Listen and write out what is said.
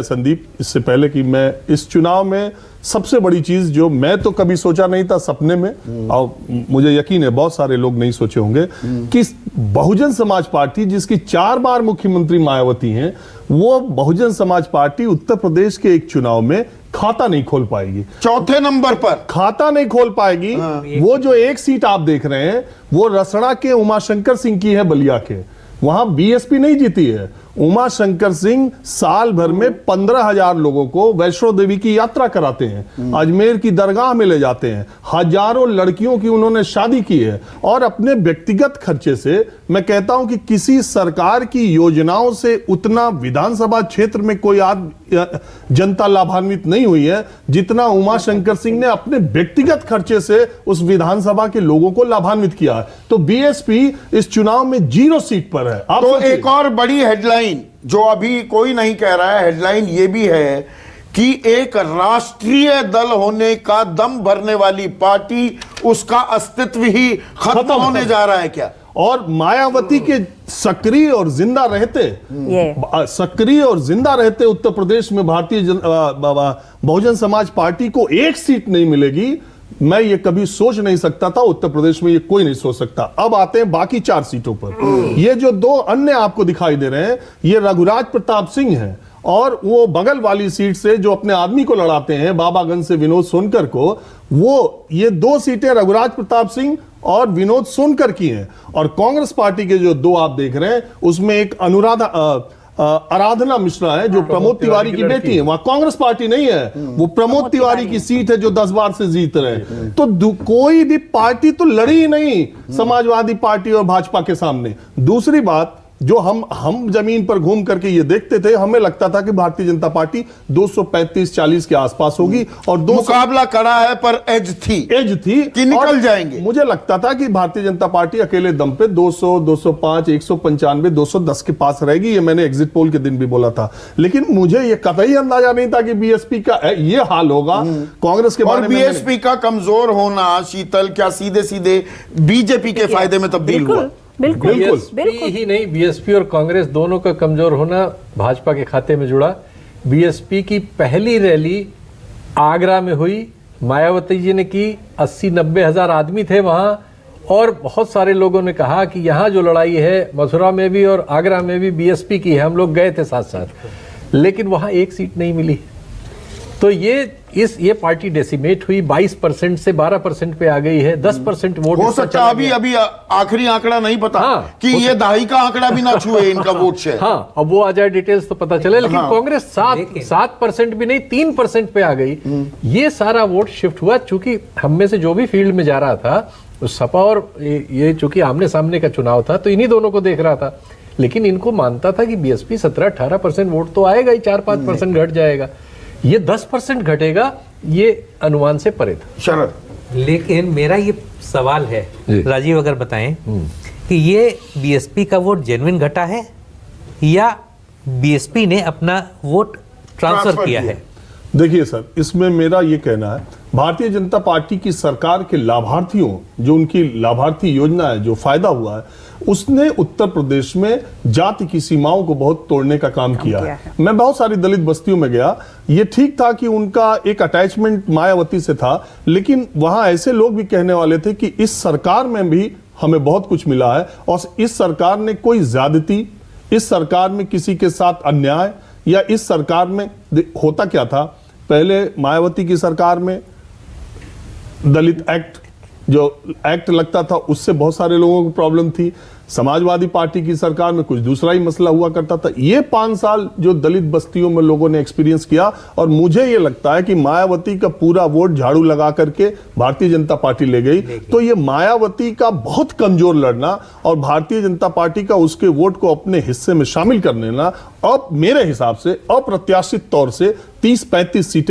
संदीप, इससे पहले कि मैं इस चुनाव में सबसे बड़ी चीज जो मैं तो कभी सोचा नहीं था सपने में, और मुझे यकीन है बहुत सारे लोग नहीं सोचे होंगे, कि बहुजन समाज पार्टी जिसकी 4 बार मुख्यमंत्री मायावती हैं, वो बहुजन समाज पार्टी उत्तर प्रदेश के एक चुनाव में खाता नहीं खोल पाएगी। चौथे नंबर पर खाता नहीं खोल पाएगी। वो जो एक सीट आप देख रहे हैं वो रसड़ा के उमाशंकर सिंह की है, बलिया के। वहां बीएसपी नहीं जीती है। उमाशंकर सिंह साल भर में 15,000 लोगों को वैष्णो देवी की यात्रा कराते हैं, अजमेर की दरगाह में ले जाते हैं, हजारों लड़कियों की उन्होंने शादी की है, और अपने व्यक्तिगत खर्चे से मैं कहता हूं कि किसी सरकार की योजनाओं से उतना विधानसभा क्षेत्र में कोई जनता लाभान्वित नहीं हुई है जितना उमाशंकर सिंह ने अपने व्यक्तिगत खर्चे से उस विधानसभा के लोगों को लाभान्वित किया है। तो बीएसपी इस चुनाव में 0 सीट पर है। तो एक और बड़ी हेडलाइन जो अभी कोई नहीं कह रहा है, हेडलाइन ये भी है कि एक राष्ट्रीय दल होने का दम भरने वाली पार्टी, उसका अस्तित्व ही खत्म होने जा रहा है क्या? और मायावती के सक्रिय और जिंदा रहते उत्तर प्रदेश में बहुजन समाज पार्टी को एक सीट नहीं मिलेगी, मैं ये कभी सोच नहीं सकता था। उत्तर प्रदेश में ये कोई नहीं सोच सकता। अब आते हैं बाकी 4 सीटों पर। ये जो 2 अन्य आपको दिखाई दे रहे हैं, ये रघुराज प्रताप सिंह हैं, और वो बगल वाली सीट से जो अपने आदमी को लड़ाते हैं, बाबागंज से विनोद सोनकर को, वो ये 2 सीटें रघुराज प्रताप सिंह और विनोद सोनकर की हैं। और कांग्रेस पार्टी के जो 2 आप देख रहे हैं, उसमें एक आराधना मिश्रा है जो प्रमोद तिवारी की बेटी है। वहां कांग्रेस पार्टी नहीं है, वो प्रमोद तिवारी की सीट है जो 10 बार से जीत रहे हैं। तो कोई भी पार्टी तो लड़ी ही नहीं समाजवादी पार्टी और भाजपा के सामने। दूसरी बात, जो हम जमीन पर घूम करके ये देखते थे, हमें लगता था कि भारतीय जनता पार्टी 235-40 के आसपास होगी, और मुकाबला कड़ा है पर एज थी कि निकल जाएंगे। मुझे लगता था कि भारतीय जनता पार्टी अकेले दम पे 200, 205, 195, 210 के पास रहेगी। ये मैंने एग्जिट पोल के दिन भी बोला था, लेकिन मुझे ये कतई अंदाजा नहीं था कि बीएसपी का ये हाल होगा। कांग्रेस के बारे में बीएसपी का कमजोर होना, शीतल, क्या सीधे सीधे बीजेपी के फायदे में तब्दील हुआ? बिल्कुल ही नहीं, बीएसपी और कांग्रेस दोनों का कमजोर होना भाजपा के खाते में जुड़ा। बीएसपी की पहली रैली आगरा में हुई, मायावती जी ने की, 80-90 हजार आदमी थे वहां, और बहुत सारे लोगों ने कहा कि यहाँ जो लड़ाई है मथुरा में भी और आगरा में भी बीएसपी की है। हम लोग गए थे साथ साथ, लेकिन वहां एक सीट नहीं मिली। तो ये पार्टी डेसिमेट हुई, 22% से 12% पे आ गई है, 10% वोट हो सकता है। अभी आखिरी आंकड़ा नहीं पता कि ये दहाई का आंकड़ा भी ना छुए इनका वोट शेयर। हाँ, अब वो आ जाए डिटेल्स तो पता चले। लेकिन कांग्रेस 7% भी नहीं, 3% पे आ गई। ये सारा वोट शिफ्ट हुआ, चूंकि हम में से जो भी फील्ड में जा रहा था, सपा और ये चूंकि आमने सामने का चुनाव था, तो इन्हीं दोनों को देख रहा था। लेकिन इनको मानता था कि बीएसपी 17-18% वोट तो आएगा ही, 4-5% घट जाएगा। ये 10% घटेगा, ये अनुमान से परे था। शरद, लेकिन मेरा ये सवाल है, राजीव अगर बताएं कि ये बीएसपी का वोट जेन्युइन घटा है या बीएसपी ने अपना वोट ट्रांसफर किया है? देखिए सर, इसमें मेरा ये कहना है, भारतीय जनता पार्टी की सरकार के लाभार्थियों, जो उनकी लाभार्थी योजना है, जो फायदा हुआ है, उसने उत्तर प्रदेश में जाति की सीमाओं को बहुत तोड़ने का काम किया है। मैं बहुत सारी दलित बस्तियों में गया। ये ठीक था कि उनका एक अटैचमेंट मायावती से था, लेकिन वहां ऐसे लोग भी कहने वाले थे कि इस सरकार में भी हमें बहुत कुछ मिला है, और इस सरकार ने कोई ज्यादती, इस सरकार में किसी के साथ अन्याय, या इस सरकार में होता क्या था, पहले मायावती की सरकार में दलित एक्ट, जो एक्ट लगता था, उससे बहुत सारे लोगों को प्रॉब्लम थी। समाजवादी पार्टी की सरकार में कुछ दूसरा ही मसला हुआ करता था। ये 5 साल जो दलित बस्तियों में लोगों ने एक्सपीरियंस किया, और मुझे ये लगता है कि मायावती का पूरा वोट झाड़ू लगा करके भारतीय जनता पार्टी ले गई। तो ये मायावती का बहुत कमजोर लड़ना और भारतीय जनता पार्टी का उसके वोट को अपने हिस्से में शामिल कर लेना, अब मेरे हिसाब से अप्रत्याशित तौर से 30-35 सीटें